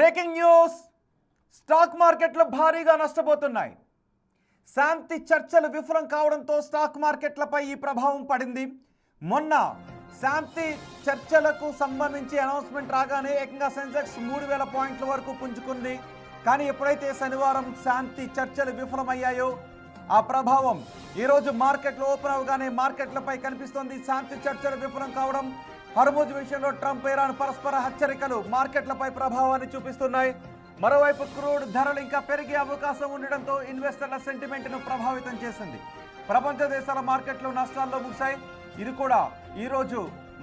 Breaking news, stock మార్కెట్లు భారీగా నష్టపోతున్నాయి. శాంతి చర్చలు విఫలం కావడంతో స్టాక్ మార్కెట్లపై ఈ ప్రభావం పడింది. మొన్న శాంతి చర్చలకు సంబంధించి అనౌన్స్మెంట్ రాగానే ఏకంగా సెన్సెక్స్ 3000 పాయింట్ల వరకు పుంజుకుంది. కానీ ఎప్పుడైతే శనివారం శాంతి చర్చలు విఫలమయ్యాయో ఆ ప్రభావం ఈరోజు మార్కెట్లు ఓపెన్ అవగానే మార్కెట్లపై కనిపిస్తోంది. శాంతి చర్చలు విఫలం కావడం, హర్ముజ్ విషయంలో ట్రంప్ ఇరాన్ పరస్పర హెచ్చరికలు మార్కెట్లపై ప్రభావాన్ని చూపిస్తున్నాయి. మరోవైపు క్రూడ్ ధరలు ఇంకా పెరిగే అవకాశం ఉండడంతో ఇన్వెస్టర్ల సెంటిమెంట్ను ప్రభావితం చేసింది. ప్రపంచ దేశాల మార్కెట్లు నష్టాల్లో ముగిశాయి. ఇది కూడా ఈరోజు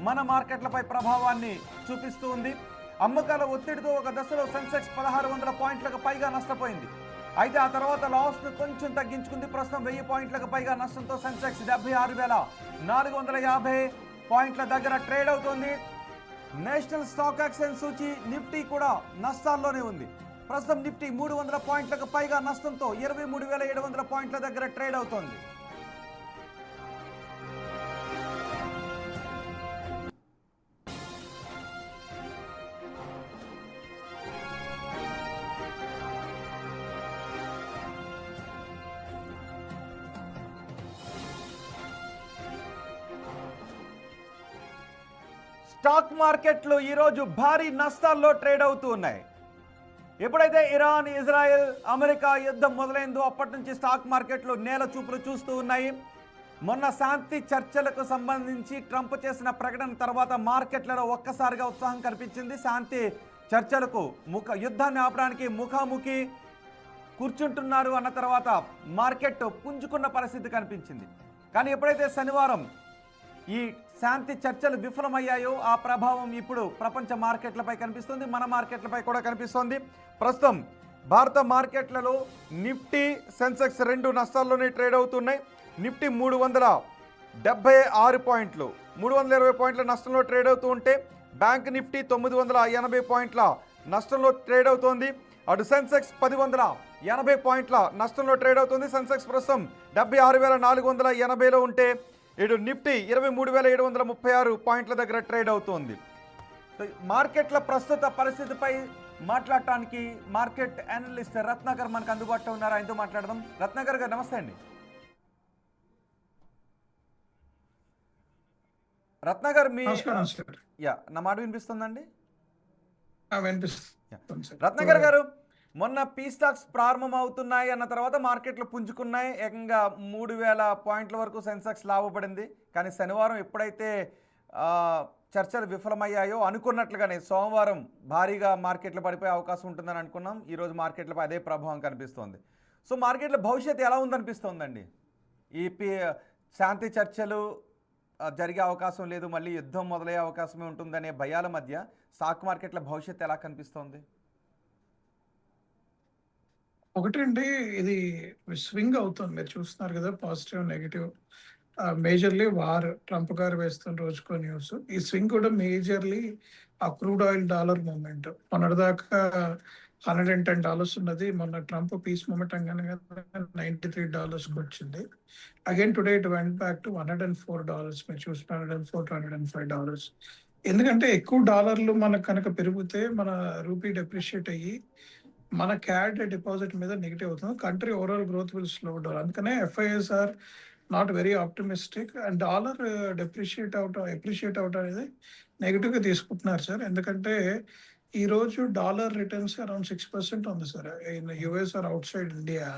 మన మార్కెట్లపై ప్రభావాన్ని చూపిస్తూ ఉంది. అమ్మకాల ఒత్తిడితో ఒక దశలో సెన్సెక్స్ 1600 పాయింట్లకు పైగా నష్టపోయింది. అయితే ఆ తర్వాత లాస్ను కొంచెం తగ్గించుకుంది. ప్రస్తుతం 1000 పాయింట్లకు పైగా నష్టంతో సెన్సెక్స్ 76,450 పాయింట్ల దగ్గర ట్రేడ్ అవుతోంది. నేషనల్ స్టాక్ ఎక్స్చేంజ్ సూచి నిఫ్టీ కూడా నష్టాల్లోనే ఉంది. ప్రస్తుతం నిఫ్టీ 300 పాయింట్లకు పైగా నష్టంతో 23,700 పాయింట్ల దగ్గర ట్రేడ్ అవుతోంది. స్టాక్ మార్కెట్లు ఈరోజు భారీ నష్టాల్లో ట్రేడ్ అవుతూ ఉన్నాయి. ఎప్పుడైతే ఇరాన్, ఇజ్రాయెల్, అమెరికా యుద్ధం మొదలైందో అప్పటి నుంచి స్టాక్ మార్కెట్లు నేల చూపులు చూస్తూ ఉన్నాయి. మొన్న శాంతి చర్చలకు సంబంధించి ట్రంప్ చేసిన ప్రకటన తర్వాత మార్కెట్లలో ఒక్కసారిగా ఉత్సాహం కనిపించింది. శాంతి చర్చలకు యుద్ధాన్ని ఆపడానికి ముఖాముఖి కూర్చుంటున్నారు అన్న తర్వాత మార్కెట్ పుంజుకున్న పరిస్థితి కనిపించింది. కానీ ఎప్పుడైతే శనివారం ఈ శాంతి చర్చలు విఫలమయ్యాయో ఆ ప్రభావం ఇప్పుడు ప్రపంచ మార్కెట్లపై కనిపిస్తుంది, మన మార్కెట్లపై కూడా కనిపిస్తోంది. ప్రస్తుతం భారత మార్కెట్లలో నిఫ్టీ, సెన్సెక్స్ రెండు నష్టాల్లోనే ట్రేడ్ అవుతున్నాయి. నిఫ్టీ 376 పాయింట్లు, 320 పాయింట్ల నష్టంలో ట్రేడ్ అవుతూ ఉంటే బ్యాంక్ నిఫ్టీ 980 పాయింట్ల నష్టంలో ట్రేడ్ అవుతోంది. అటు సెన్సెక్స్ 1080 పాయింట్ల నష్టంలో ట్రేడ్ అవుతుంది. సెన్సెక్స్ ప్రస్తుతం 76,480లో ఉంటే ఇటు నిఫ్టీ 23,736 పాయింట్ల దగ్గర ట్రేడ్ అవుతోంది. మార్కెట్ల ప్రస్తుత పరిస్థితిపై మాట్లాడటానికి మార్కెట్ అనలిస్ట్ రత్నాకర్ మనకు అందుబాటులో ఉన్నారు. ఆయనతో మాట్లాడదాం. రత్నాకర్ గారు నమస్తే అండి. రత్నాకర్ నా మాట వినిపిస్తుందండి? రత్నాకర్ గారు, మొన్న పీ స్టాక్స్ ప్రారంభం అవుతున్నాయి అన్న తర్వాత మార్కెట్లు పుంజుకున్నాయి. ఏకంగా 3000 పాయింట్ల వరకు సెన్సెక్స్ లాభపడింది. కానీ శనివారం ఎప్పుడైతే చర్చలు విఫలమయ్యాయో అనుకున్నట్లుగానే సోమవారం భారీగా మార్కెట్లు పడిపోయే అవకాశం ఉంటుందని అనుకున్నాం. ఈరోజు మార్కెట్లపై అదే ప్రభావం కనిపిస్తోంది. సో మార్కెట్ల భవిష్యత్తు ఎలా ఉందనిపిస్తోందండి? ఈ శాంతి చర్చలు జరిగే అవకాశం లేదు, మళ్ళీ యుద్ధం మొదలయ్యే అవకాశమే ఉంటుందనే భయాల మధ్య స్టాక్ మార్కెట్ల భవిష్యత్తు ఎలా కనిపిస్తోంది? ఒకటండి, ఇది స్వింగ్ అవుతుంది. మీరు చూస్తున్నారు కదా, positive negative. Majorly war Trump గారు వేస్తున్న రోజుకో న్యూస్. ఈ స్వింగ్ కూడా మేజర్లీ ఆ క్రూడ్ ఆయిల్ డాలర్ మూమెంట్. మొన్నటిదాకా $110 ఉన్నది. మొన్న ట్రంప్ పీస్ మూమెంట్ అనగానే $93కి వచ్చింది. Again today it went back to $104. మీరు చూసిన $104 to $105. ఎందుకంటే ఎక్కువ డాలర్లు మనకు కనుక పెరిగితే మన రూపీ డెప్రిషియేట్ అయ్యి మన క్యాడ్ డిపాజిట్ మీద నెగిటివ్ అవుతుంది. Country overall growth will slow down. అందుకనే FIs are not very optimistic. And dollar appreciate అవటం అనేది నెగిటివ్గా తీసుకుంటున్నారు సార్. ఎందుకంటే ఈ రోజు డాలర్ రిటర్న్స్ అరౌండ్ 6% ఉంది sir in US are out side India.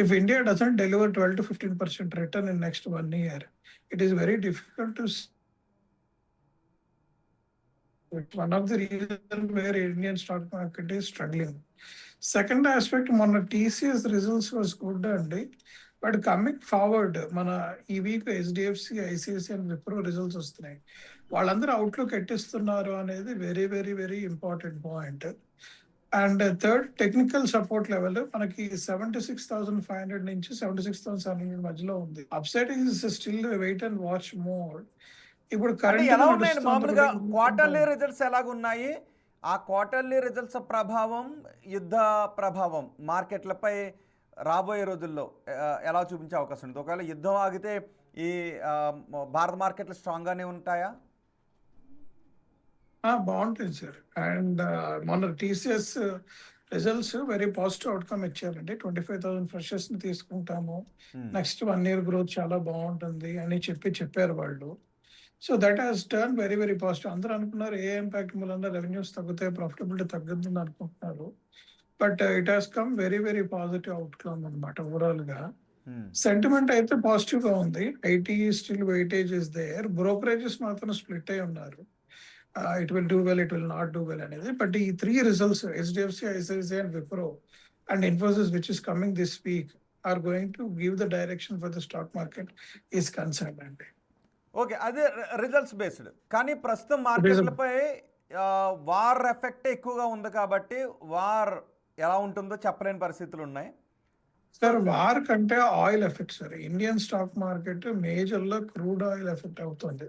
If India doesn't deliver 12 to 15% return in next 1 year, it is very difficult to. One of the reasons where Indian stock market is struggling. Second aspect, మన TCS results was good అండి. But coming forward మన ఈ week HDFC, ICICI and Wipro results వస్తున్నాయి. వాళ్ళందరూ outlook ఎట్టిస్తున్నారు అనేది very very very important point. And third, technical support level మనకి 76,500 నుంచి 76,700 మధ్యలో ఉంది. Upside is still wait and watch mode. ఇప్పుడు ఎలా ఉన్నాయండి మామూలుగా క్వార్టర్లీ రిజల్ట్స్ ఎలాగున్నాయి? ఆ క్వార్టర్లీ రిజల్ట్స్ ప్రభావం, యుద్ధ ప్రభావం మార్కెట్లపై రాబోయే రోజుల్లో ఎలా చూపించే అవకాశం ఉంది? ఒకవేళ యుద్ధం ఆగితే ఈ భారత మార్కెట్లు స్ట్రాంగ్గానే ఉంటాయా? బాగుంటుంది సార్. అండ్ మొన్న TCS results very positive outcome ఇచ్చారండి. 25,000 ఫ్రెషర్స్ని తీసుకుంటాము, నెక్స్ట్ 1 year గ్రోత్ చాలా బాగుంటుంది అని చెప్పారు వాళ్ళు. So that has turn very very positive. అందరూ అనుకున్నారు ఏ ఇంపాక్ట్ మూలంగా రెవెన్యూస్ తగ్గుతాయి, ప్రాఫిటబిలిటీ తగ్గుతుంది అనుకుంటున్నారు. But it has come very very positive outcome అనమాట ఓవరాల్గా. సెంటిమెంట్ అయితే పాజిటివ్ గా ఉంది. IT still weightage is there. Brokerages మాత్రం స్ప్లిట్ అయి ఉన్నారు. It will do well, it will not do well అనేది. బట్ ఈ 3 results HDFC, ICICI and Wipro and Infosys which is coming this week or going to give the direction for the stock market is concern అండి. Okay, అదే results based. కానీ ప్రస్తుతం It is a- మార్కెట్లపై war effect ఎక్కువగా ఉంది కాబట్టి war ఎలా ఉంటుందో చెప్పలేని పరిస్థితులు ఉన్నాయి. సార్ వార్ కంటే oil effect sir. Indian stock market major లో క్రూడ్ ఆయిల్ ఎఫెక్ట్ అవుతుంది.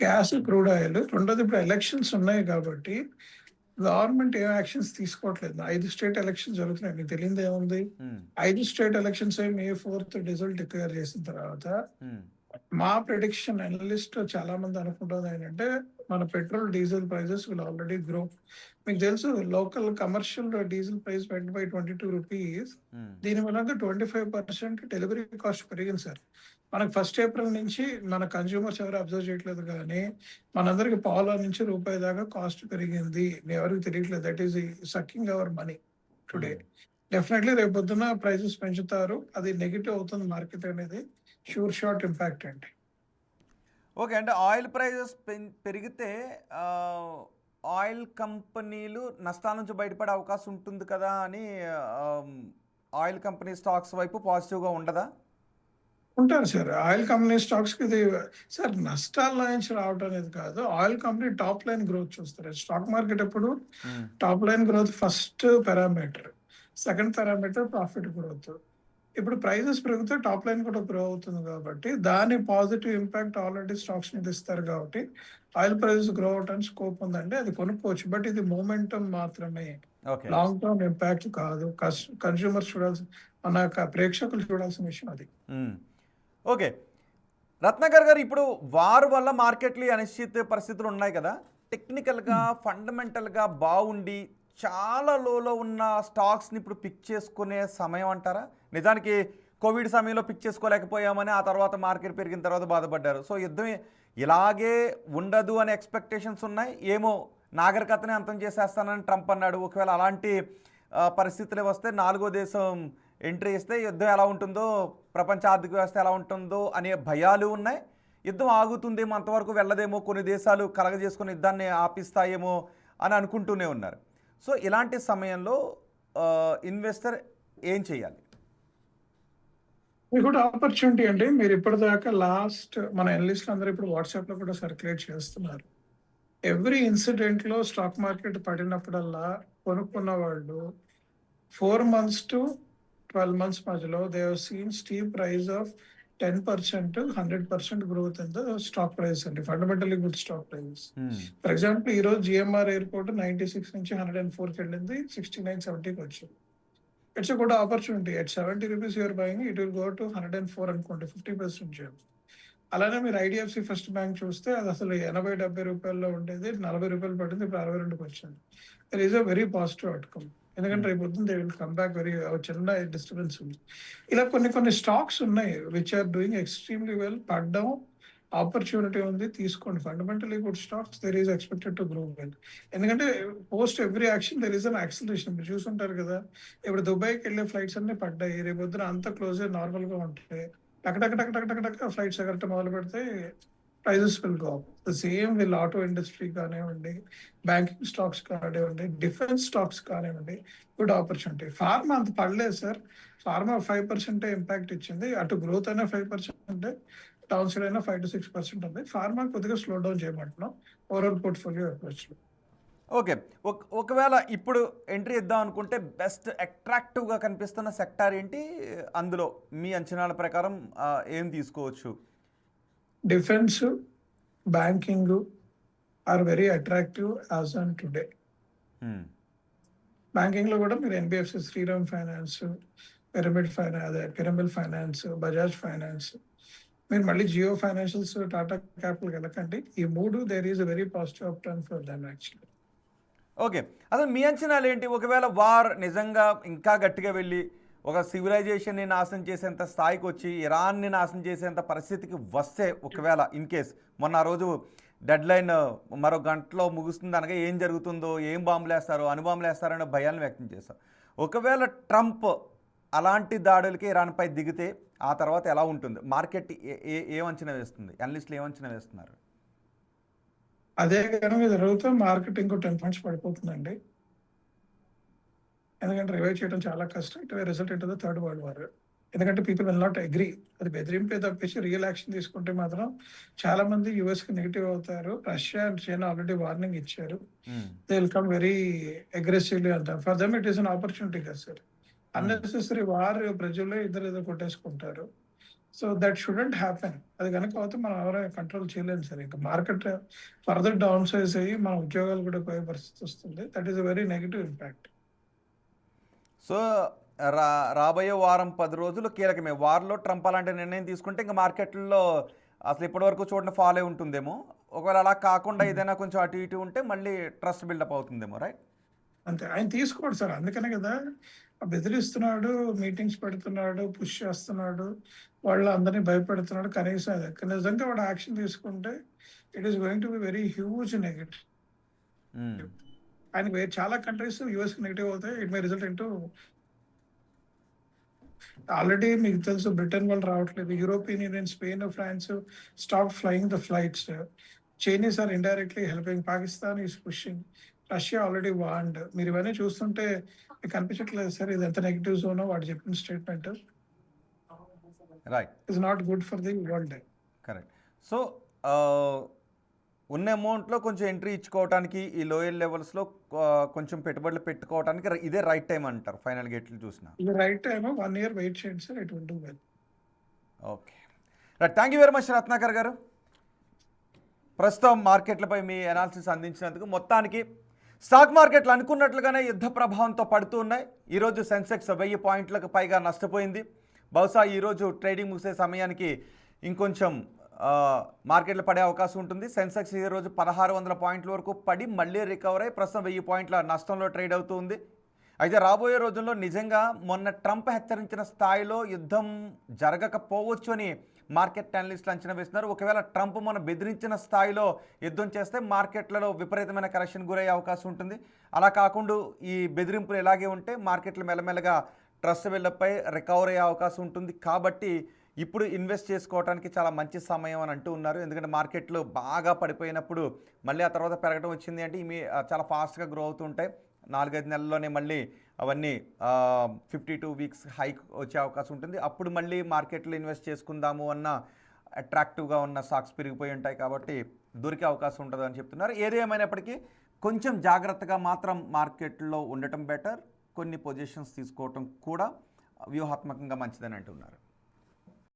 Gas, crude oil. రెండోది ఇప్పుడు ఎలక్షన్స్ ఉన్నాయి కాబట్టి గవర్నమెంట్ ఏం యాక్షన్స్ తీసుకోవట్లేదు. 5 స్టేట్ ఎలక్షన్స్ జరుగుతున్నాయి. మీకు తెలియదు ఏముంది, 5 state elections May 4th result declare చేసిన తర్వాత మా ప్రిడిక్షన్ అనలిస్ట్ చాలా మంది అనుకుంటుంది ఏంటంటే మన petrol diesel prices will already grow. మీకు తెలుసు local commercial diesel price went by 22 rupees. దీని వల్ల 25% డెలివరీ కాస్ట్ పెరిగింది సార్. మనకు 1st April నుంచి మన కన్స్యూమర్స్ ఎవరు అబ్జర్వ్ చేయట్లేదు, కానీ మనందరికి పావుల నుంచి రూపాయి దాకా కాస్ట్ పెరిగింది. ఎవరికి తెలియట్లేదు. That is sucking our money today. Definitely రేపు పొద్దున ప్రైసెస్ పెంచుతారు. అది నెగిటివ్ అవుతుంది మార్కెట్ అనేది. షూర్ షార్ట్ ఇంపాక్ట్ అండి. ఓకే, అంటే ఆయిల్ ప్రైజెస్ పెరిగితే ఆయిల్ కంపెనీలు నష్టాల నుంచి బయటపడే అవకాశం ఉంటుంది కదా అని ఆయిల్ కంపెనీ స్టాక్స్ వైపు పాజిటివ్గా ఉండదా? ఉంటారు సార్. ఆయిల్ కంపెనీ స్టాక్స్ కి ఇది సార్ నష్టాల నుంచి రావడం అనేది కాదు. Oil company top line growth చూస్తారు. స్టాక్ మార్కెట్ ఎప్పుడు top line growth first parameter, second parameter profit growth. ఇప్పుడు ప్రైజెస్ పెరిగితే టాప్ లైన్ కూడా గ్రో అవుతుంది కాబట్టి దాని పాజిటివ్ ఇంపాక్ట్ ఆల్రెడీ స్టాక్స్ మీద ఇస్తారు కాబట్టి ఆయిల్ ప్రైజెస్ గ్రో అవడానికి స్కోప్ ఉందండి. అది కొనుక్కోవచ్చు. బట్ ఇది మూమెంటం మాత్రమే, ఓకే లాంగ్ టర్మ్ ఇంపాక్ట్ కాదు. కన్స్యూమర్ చూడాల్సిన, మన ప్రేక్షకులు చూడాల్సిన విషయం అది. ఓకే, రత్నాకర్ గారు, ఇప్పుడు వార్ వల్ల మార్కెట్లు అనిశ్చిత పరిస్థితులు ఉన్నాయి కదా. టెక్నికల్గా ఫండమెంటల్గా బాగుండి చాలా లోలో ఉన్న స్టాక్స్ని ఇప్పుడు పిక్ చేసుకునే సమయం అంటారా? నిజానికి కోవిడ్ సమయంలో పిక్ చేసుకోలేకపోయామని ఆ తర్వాత మార్కెట్ పెరిగిన తర్వాత బాధపడ్డారు. సో యుద్ధం ఇలాగే ఉండదు అనే ఎక్స్పెక్టేషన్స్ ఉన్నాయి. ఏమో నాగరికతని అంతం చేసేస్తానని ట్రంప్ అన్నాడు. ఒకవేళ అలాంటి పరిస్థితులే వస్తే 4వ దేశం ఎంట్రీ ఇస్తే యుద్ధం ఎలా ఉంటుందో, ప్రపంచ ఆర్థిక వ్యవస్థ ఎలా ఉంటుందో అనే భయాలు ఉన్నాయి. యుద్ధం ఆగుతుందేమో, అంతవరకు వెళ్ళదేమో, కొన్ని దేశాలు కలగజేసుకుని యుద్ధాన్ని ఆపిస్తాయేమో అని అనుకుంటూనే ఉన్నారు. సో ఇలాంటి సమయంలో ఇన్వెస్టర్ ఏం చేయాలి? ఇది కూడా ఆపర్చునిటీ అండి. మీరు ఇప్పటిదాకా మన ఎనలిస్టులు అందరూ ఇప్పుడు వాట్సాప్ లో కూడా సర్క్యులేట్ చేస్తున్నారు. ఎవ్రీ ఇన్సిడెంట్ లో స్టాక్ మార్కెట్ పడినప్పుడల్లా కొనుక్కున్న వాళ్ళు 4 months to 12 months మధ్యలో they have seen steep rise of 10%, 100% growth in the stock price అండి. Fundamentally good stock prices. For example ఈ రోజు జిఎంఆర్ ఎయిర్పోర్ట్ 96 నుంచి 104కి వెళ్ళింది, 69, 70కి వచ్చింది. It's good opportunity. At 70 rupees you're buying, it will go to 104 అనుకోండి, 50% jump. అలానే మీరు ఐడిఎఫ్సి ఫస్ట్ బ్యాంక్ చూస్తే అది అసలు 80-70 రూపాయల్లో ఉండేది, 40 రూపాయలు పడింది, ఇప్పుడు 62కి వచ్చింది. That is a very positive outcome. ఎందుకంటే రేపు పొద్దున్న they will come back very, చిన్న డిస్టర్బెన్స్ ఉంది. ఇలా కొన్ని స్టాక్స్ ఉన్నాయి which are doing extremely well. పడ్డం ఆపర్చునిటీ ఉంది, తీసుకోండి. Fundamentally good stocks there is expected to grow well. ఎందుకంటే post every action there is an acceleration. మీరు చూసుంటారు కదా, ఇప్పుడు దుబాయ్కి వెళ్ళే ఫ్లైట్స్ అన్ని పడ్డాయి. రేపు పొద్దున అంతా క్లోజ్ నార్మల్ గా ఉంటాయి. టక్ ఫ్లైట్స్ ఎగరటం మొదలు పెడితే prices will go up. The same will auto industry కానివ్వండి, బ్యాంకింగ్ స్టాక్స్ కానివ్వండి, డిఫెన్స్ స్టాక్స్ కానివ్వండి, గుడ్ ఆపర్చునిటీ. ఫార్మా అంత పడలేదు సార్. ఫార్మా 5% ఇంపాక్ట్ ఇచ్చింది. అటు గ్రోత్ అయినా 5%, డౌన్ సైడ్ అయినా 5 to 6% ఉంది. ఫార్మా కొద్దిగా స్లో డౌన్ చేయమంటున్నాం ఓవరాల్ పోర్ట్ఫోలియో అప్రోచ్ లో. ఓకే, ఒకవేళ ఇప్పుడు ఎంట్రీ ఇద్దాం అనుకుంటే బెస్ట్ అట్రాక్టివ్గా కనిపిస్తున్న సెక్టార్ ఏంటి? అందులో మీ అంచనాల ప్రకారం ఏం తీసుకోవచ్చు? Defence, banking are very attractive as on today. Banking లో కూడా మీరు NBFC, Shriram finance, Piramal finance, Bajaj finance, మీరు మళ్ళీ జియో ఫైనాన్షియల్స్, టాటా క్యాపిటల్ వెళ్ళకండి. ఈ 3 there is a very positive upturn for them actually. Okay. అసలు మీ అంచనాలు ఏంటి? ఒకవేళ వార్ నిజంగా ఇంకా గట్టిగా వెళ్ళి ఒక సివిలైజేషన్‌ని నాశనం చేసేంత స్థాయికొచ్చి, ఇరాన్‌ని నాశనం చేసేంత పరిస్థితికి వస్తే ఒకవేళ ఇన్ కేస్ మొన్న ఆ రోజు డెడ్‌లైన్ మరో గంటలో ముగుస్తుంది అనగా ఏం జరుగుతుందో, ఏం బాంబులేస్తారో, అణుబాంబులేస్తారనే భయాలను వ్యక్తం చేశారు. ఒకవేళ ట్రంప్ అలాంటి దాడులకి ఇరాన్‌పై దిగితే ఆ తర్వాత ఎలా ఉంటుంది? మార్కెట్ ఏం అంచనా వేస్తుంది? అనలిస్టులు ఏం అంచనా వేస్తున్నారు? అదే గనుక జరిగితే మార్కెట్ ఇంకో 10 పాయింట్స్ పడిపోతుందండి. ఎందుకంటే రివైవ్ చేయడం చాలా కష్టం. It result into the third world war. ఎందుకంటే పీపుల్ విల్ నాట్ అగ్రీ. అది బెదిరింపే తప్పించి రియల్ యాక్షన్ తీసుకుంటే మాత్రం చాలా మంది యూఎస్‌కి నెగెటివ్ అవుతారు. Russia and China already warning ఇచ్చారు. Hmm. They will come very aggressively అంట. For them it is an opportunity కదా సార్. హ్మ్. అన్నెసెసరీ వార్ ప్రజల్లో ఇద్దరు కొట్టేసుకుంటారు. So that shouldn't happen. అది గనుక అవుతే మనం ఎవరు కంట్రోల్ చేయలేము సార్. ఇంకా మార్కెట్ ఫర్దర్ డౌన్ సైజ్ అయ్యి మన ఉద్యోగాలు కూడా పోయే పరిస్థితి వస్తుంది. That is a very negative impact. So రా రాబోయే వారం 10 రోజులు కీలకమే. వార్‌లో ట్రంప్ అలాంటి నిర్ణయం తీసుకుంటే ఇంక మార్కెట్‌ల్లో అసలు ఇప్పటివరకు చూడని ఫాల్ అయి ఉంటుందేమో. ఒకవేళ అలా కాకుండా ఏదైనా కొంచెం అటు ఇటు ఉంటే మళ్ళీ ట్రస్ట్ బిల్డప్ అవుతుందేమో రైట్? అంతే. ఆయన తీసుకోడు సార్. అందుకనే కదా బెదిరిస్తున్నాడు, మీటింగ్స్ పెడుతున్నాడు, పుష్ చేస్తున్నాడు. వాళ్ళు అందరిని భయపెడుతున్నాడు. కనీసం అది నిజంగా వాడు యాక్షన్ తీసుకుంటే it is going to be very huge negative. Hmm. ఆయనకి చాలా కంట్రీస్ యూఎస్‌కి నెగెటివ్ అవుతాయి. It may result into already మీకు తెలుసు బ్రిటన్ వాళ్ళు రావట్లేదు. European Union, Spain, France stop flying the flights. Chinese are indirectly helping. Pakistan is pushing. Russia already warned. మీరు ఇవన్నీ చూస్తుంటే మీకు అనిపించట్లేదా సార్ ఇది ఎంత నెగెటివ్ జోనో వాడు చెప్పిన statement? Right. Is not good for the world. Correct. So ఉన్న అమౌంట్‌లో కొంచెం ఎంట్రీ ఇచ్చుకోవటానికి ఈ లోయర్ లెవెల్స్‌లో కొంచెం పెట్టుబడులు పెట్టుకోవటానికి ఇదే రైట్ టైమ్ అంటారు ఫైనల్‌గా ఎట్లు చూసినా. ఇది రైట్ టైమ్. 1 ఇయర్ వెయిట్ చేయండి sir. It will do well. Okay. Right. Thank you very much Ratnakar గారు. ప్రస్తుతం మార్కెట్లపై మీ అనాలిసిస్ అందించినందుకు. మొత్తానికి స్టాక్ మార్కెట్లు అనుకున్నట్లుగానే యుద్ధ ప్రభావంతో పడుతూ ఉన్నాయి. ఈరోజు సెన్సెక్స్ 1000 పాయింట్లకు పైగా నష్టపోయింది. బహుశా ఈరోజు ట్రేడింగ్ ముగిసే సమయానికి ఇంకొంచెం మార్కెట్లు పడే అవకాశం ఉంటుంది. సెన్సెక్స్ ఈరోజు 1600 పాయింట్ల వరకు పడి మళ్ళీ రికవర్ అయ్యి ప్రస్తుతం 1000 పాయింట్ల నష్టంలో ట్రేడ్ అవుతుంది. అయితే రాబోయే రోజుల్లో నిజంగా మొన్న ట్రంప్ హెచ్చరించిన స్థాయిలో యుద్ధం జరగకపోవచ్చు అని మార్కెట్ అనలిస్టులు అంచనా వేస్తున్నారు. ఒకవేళ ట్రంప్ మొన్న బెదిరించిన స్థాయిలో యుద్ధం చేస్తే మార్కెట్లలో విపరీతమైన కరెక్షన్ గురయ్యే అవకాశం ఉంటుంది. అలా కాకుండా ఈ బెదిరింపులు ఇలాగే ఉంటే మార్కెట్లు మెల్లమెల్లగా ట్రస్ట్ బిల్డప్పై రికవర్ అయ్యే అవకాశం ఉంటుంది. కాబట్టి ఇప్పుడు ఇన్వెస్ట్ చేసుకోవడానికి చాలా మంచి సమయం అని అంటూ ఉన్నారు. ఎందుకంటే మార్కెట్లు బాగా పడిపోయినప్పుడు మళ్ళీ ఆ తర్వాత పెరగడం వచ్చింది అంటే ఇవి చాలా ఫాస్ట్గా గ్రో అవుతూ ఉంటాయి. 4-5 నెలల్లోనే మళ్ళీ అవన్నీ 52 వీక్స్ హైక్ వచ్చే అవకాశం ఉంటుంది. అప్పుడు మళ్ళీ మార్కెట్లో ఇన్వెస్ట్ చేసుకుందాము అన్న అట్రాక్టివ్గా ఉన్న స్టాక్స్ పెరిగిపోయి ఉంటాయి. కాబట్టి దొరికే అవకాశం ఉంటుంది అని చెప్తున్నారు. ఏది ఏమైనప్పటికీ కొంచెం జాగ్రత్తగా మాత్రం మార్కెట్లో ఉండటం బెటర్. కొన్ని పొజిషన్స్ తీసుకోవటం కూడా వ్యూహాత్మకంగా మంచిదని అంటున్నారు.